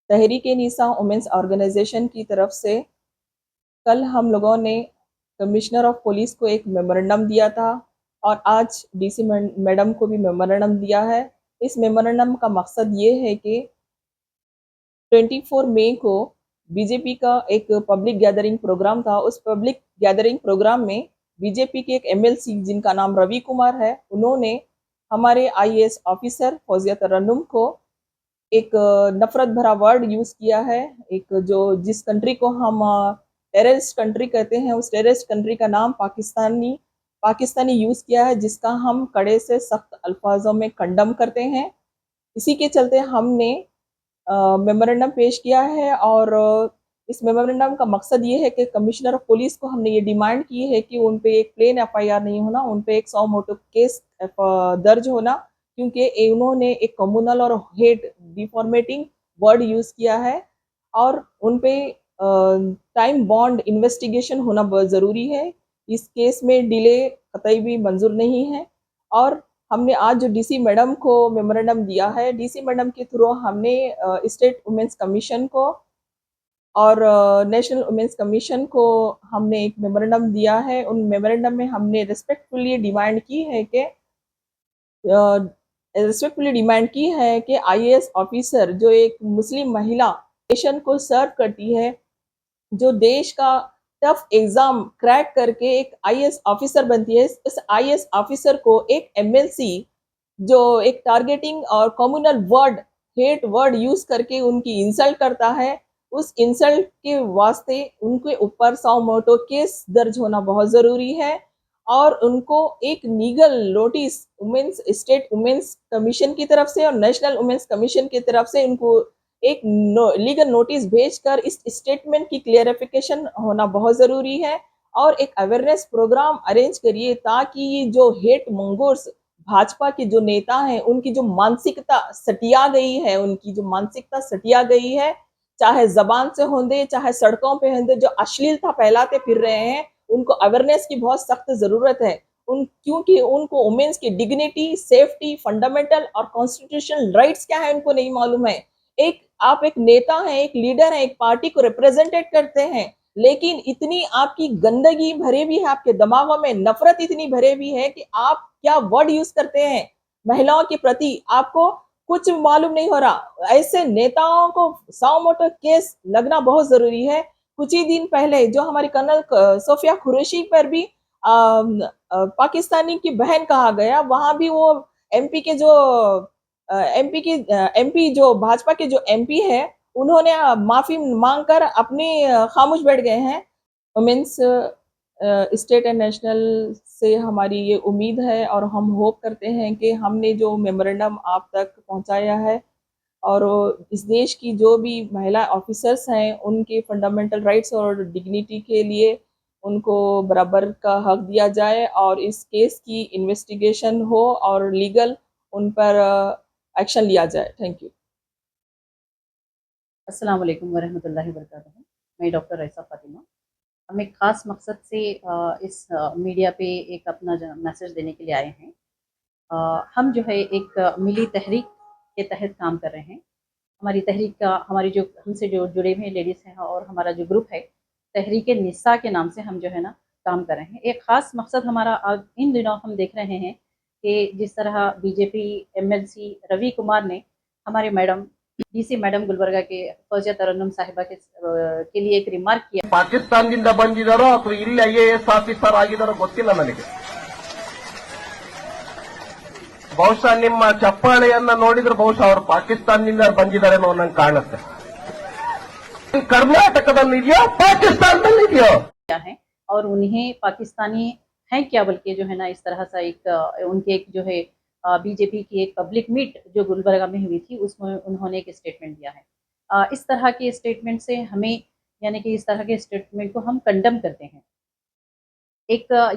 तहरीक-ए-निसा women's organisation की तरफ से कल हम लोगों ने कमिश्नर ऑफ पुलिस को एक मेमोरेंडम दिया था और आज डीसी मैडम को भी मेमोरेंडम दिया है। इस मेमोरेंडम का मकसद ये है कि 24 मई को बीजेपी का एक पब्लिक गैदरिंग प्रोग्राम था। उस पब्लिक गैदरिंग प्रोग्राम में बीजेपी के एक एमएलसी जिनका नाम रवि कुमार है, उन्होंने हमारे आईएएस ऑफिसर फौजिया तरन्नुम को एक नफरत भरा वर्ड यूज किया है। एक जो जिस कंट्री को हम टेररिस्ट कंट्री कहते हैं, उस टेररिस्ट कंट्री का नाम पाकिस्तानी यूज किया है, जिसका हम कड़े से सख्त अल्फाजों में कंडम करते हैं। इसी के चलते हमने मेमोरेंडम पेश किया है और इस मेमोरेंडम का मकसद ये है कि कमिश्नर ऑफ पुलिस को हमने ये डिमांड की है कि उन पे एक प्लेन एफआईआर नहीं होना, उन पे एक 100 मोटो केस दर्ज होना, क्योंकि उन्होंने एक कम्युनल और हेट डिफॉर्मेटिंग वर्ड यूज किया है और उन पे टाइम बॉन्ड इन्वेस्टिगेशन होना बहुत ज़रूरी है। इस केस में डिले कतई भी मंजूर नहीं है। और हमने आज जो डीसी मैडम को मेमोरेंडम दिया है, डीसी मैडम के थ्रू हमने स्टेट वुमेन्स कमीशन को और नेशनल वुमेन्स कमीशन को हमने एक मेमोरेंडम दिया है। उन मेमोरेंडम में हमने रिस्पेक्टफुली डिमांड की है कि आईएएस ऑफिसर जो एक मुस्लिम महिला नेशन को सर्व करती है, जो देश का टफ एग्जाम क्रैक करके एक आईएएस ऑफिसर बनती है, इस आईएएस ऑफिसर को एक एमएलसी जो एक टारगेटिंग और communal word hate word use करके उनकी इंसल्ट करता है, उस इंसल्ट के वास्ते उनके ऊपर 100 मोटो केस दर्ज होना बहुत ज़रूरी है और उनको एक legal notice state women's commission की तरफ से और नेशनल वुमेन्स कमीशन की तरफ से उनको एक लीगल नोटिस भेजकर इस स्टेटमेंट की क्लियरिफिकेशन होना बहुत ज़रूरी है और एक अवेयरनेस प्रोग्राम अरेंज करिए ताकि ये जो हेट मंगोर्स भाजपा के जो नेता हैं, उनकी जो मानसिकता सटिया गई है, चाहे जबान से होंगे चाहे सड़कों पे होंगे, जो अश्लीलता फैलाते फिर रहे हैं, उनको अवेयरनेस की बहुत सख्त जरूरत है। क्योंकि उनको वुमेन्स की डिग्निटी, सेफ्टी, फंडामेंटल और कॉन्स्टिट्यूशनल राइट्स क्या है उनको नहीं मालूम है। आप एक नेता हैं, एक लीडर हैं, एक पार्टी को रिप्रेजेंटेट करते हैं, लेकिन इतनी आपकी गंदगी भरे भी है, आपके दिमागों में नफरत इतनी भरे भी है कि आप क्या वर्ड यूज करते हैं महिलाओं के प्रति, आपको कुछ मालूम नहीं हो रहा। ऐसे नेताओं को 100 मोटर केस लगना बहुत जरूरी है। कुछ ही दिन पहले जो हमारी कर्नल सोफिया कुरैशी पर भी पाकिस्तानी की बहन कहा गया, वहां भी वो एमपी के जो एमपी जो भाजपा के जो एमपी है, उन्होंने माफी मांगकर अपनी खामोश बैठ गए हैं। वुमेन्स स्टेट एंड नेशनल से हमारी ये उम्मीद है और हम होप करते हैं कि हमने जो मेमोरेंडम आप तक पहुंचाया है और इस देश की जो भी महिला ऑफिसर्स हैं, उनके फंडामेंटल राइट्स और डिग्निटी के लिए उनको बराबर का हक दिया जाए और इस केस की इन्वेस्टिगेशन हो और लीगल उन पर एक्शन लिया जाए। Thank you. अस्सलाम वालेकुम वरहमतुल्लाहि वबरकातुहू। मैं डॉक्टर रईसा फातिमा। हम एक ख़ास मकसद से इस मीडिया पे एक अपना मैसेज देने के लिए आए हैं। हम जो है एक मिली तहरीक के तहत काम कर रहे हैं। हमारी तहरीक का हमारी जो हमसे जो जुड़े हुए लेडीज़ हैं और हमारा जो ग्रुप है, तहरीक-ए-निसा के नाम से हम जो है ना काम कर रहे हैं। एक ख़ास मकसद हमारा इन दिनों हम देख रहे हैं कि जिस तरह बीजेपी एमएलसी रवि कुमार ने हमारे मैडम डीसी मैडम गुलबर्गा के फौजिया तरन्नुम साहिबा के लिए एक रिमार्क किया। ಪಾಕಿಸ್ತಾನದಿಂದ ಬಂದಿದ್ದಾರೋ ಅಥವಾ ಇಲ್ಲಿ ಐಎಎಸ್ ಆಫೀಸರ್ ಆಗಿದ್ದಾರೋ ಗೊತ್ತಿಲ್ಲ ನನಗೆ. ಬಹುಶಃ ನಿಮ್ಮ ಚಪ್ಪಾಳೆಯನ್ನ ನೋಡಿದ್ರೆ ಬಹುಶಃ ಅವರು ಪಾಕಿಸ್ತಾನದಿಂದ ಬಂದಿದ್ದಾರೆ ಅನ್ನೋ ನಂಗೆ ಕಾಣುತ್ತೆ. कर्नाटकदಲ್ಲಿದೆಯೋ ಪಾಕಿಸ್ತಾನದಲ್ಲಿದೆಯೋ है और उन्हें पाकिस्तानी हैं क्या, बल्कि जो है ना इस तरह सा एक उनके एक जो है बीजेपी की एक पब्लिक मीट जो गुलबर्गा में हुई थी, उसमें उन्होंने एक स्टेटमेंट दिया है। इस तरह के स्टेटमेंट से हमें यानी कि इस तरह के स्टेटमेंट को हम कंडम करते हैं।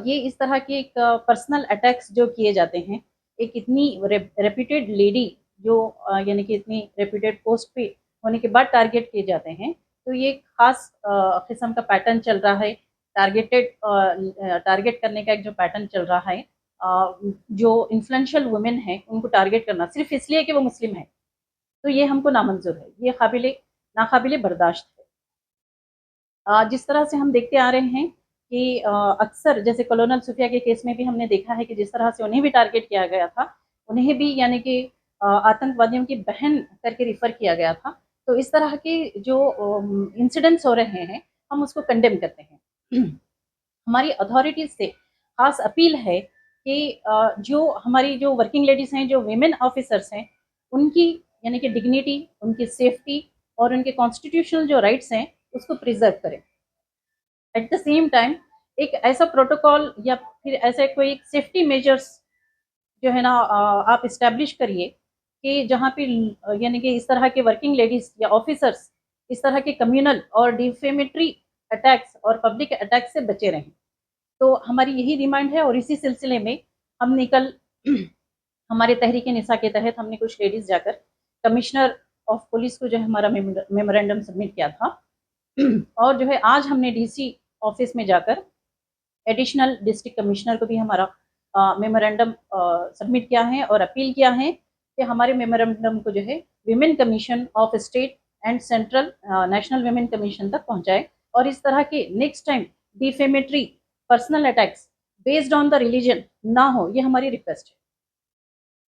ये इस तरह के एक पर्सनल अटैक्स जो किए जाते हैं, एक इतनी रेप्यूटेड लेडी जो यानी कि इतनी रेप्यूटेड पोस्ट पे होने के बाद टारगेट किए जाते हैं, तो ये खास किस्म का पैटर्न चल रहा है। टारगेट करने का एक जो पैटर्न चल रहा है, जो इन्फ्लुएंशियल वुमेन है उनको टारगेट करना सिर्फ इसलिए कि वो मुस्लिम है, तो ये हमको नामंजूर है। ये काबिल नाकाबिले बर्दाश्त है। जिस तरह से हम देखते आ रहे हैं कि अक्सर जैसे कॉलोनल सुफिया के केस में भी हमने देखा है कि जिस तरह से उन्हें भी टारगेट किया गया था, उन्हें भी यानी कि आतंकवादियों की बहन करके रिफर किया गया था। तो इस तरह के जो इंसिडेंट्स हो रहे हैं, हम उसको कंडेम करते हैं। हमारी अथॉरिटीज से खास अपील है कि जो हमारी जो वर्किंग लेडीज हैं, जो वीमेन ऑफिसर्स हैं, उनकी यानी कि डिग्निटी, उनकी सेफ्टी और उनके कॉन्स्टिट्यूशनल जो राइट्स हैं उसको प्रिजर्व करें। एट द सेम टाइम एक ऐसा प्रोटोकॉल या फिर ऐसे कोई सेफ्टी मेजर्स जो है ना आप इस्टेब्लिश करिए कि जहाँ पे यानी कि इस तरह के वर्किंग लेडीज या ऑफिसर्स इस तरह के कम्युनल और डिफेमेटरी अटैक्स और पब्लिक अटैक्स से बचे रहें। तो हमारी यही डिमांड है और इसी सिलसिले में हमने कल हमारे तहरीक निसा के तहत हमने कुछ लेडीज जाकर कमिश्नर ऑफ पुलिस को जो है हमारा मेमोरेंडम सबमिट किया था और जो है आज हमने डीसी ऑफिस में जाकर एडिशनल डिस्ट्रिक्ट कमिश्नर को भी हमारा मेमोरेंडम सबमिट किया है और अपील किया है कि हमारे मेमोरेंडम को जो है women commission of state and central national women commission तक पहुंचाए और इस तरह के next time defamatory personal attacks based on the religion ना हो, ये हमारी रिक्वेस्ट है।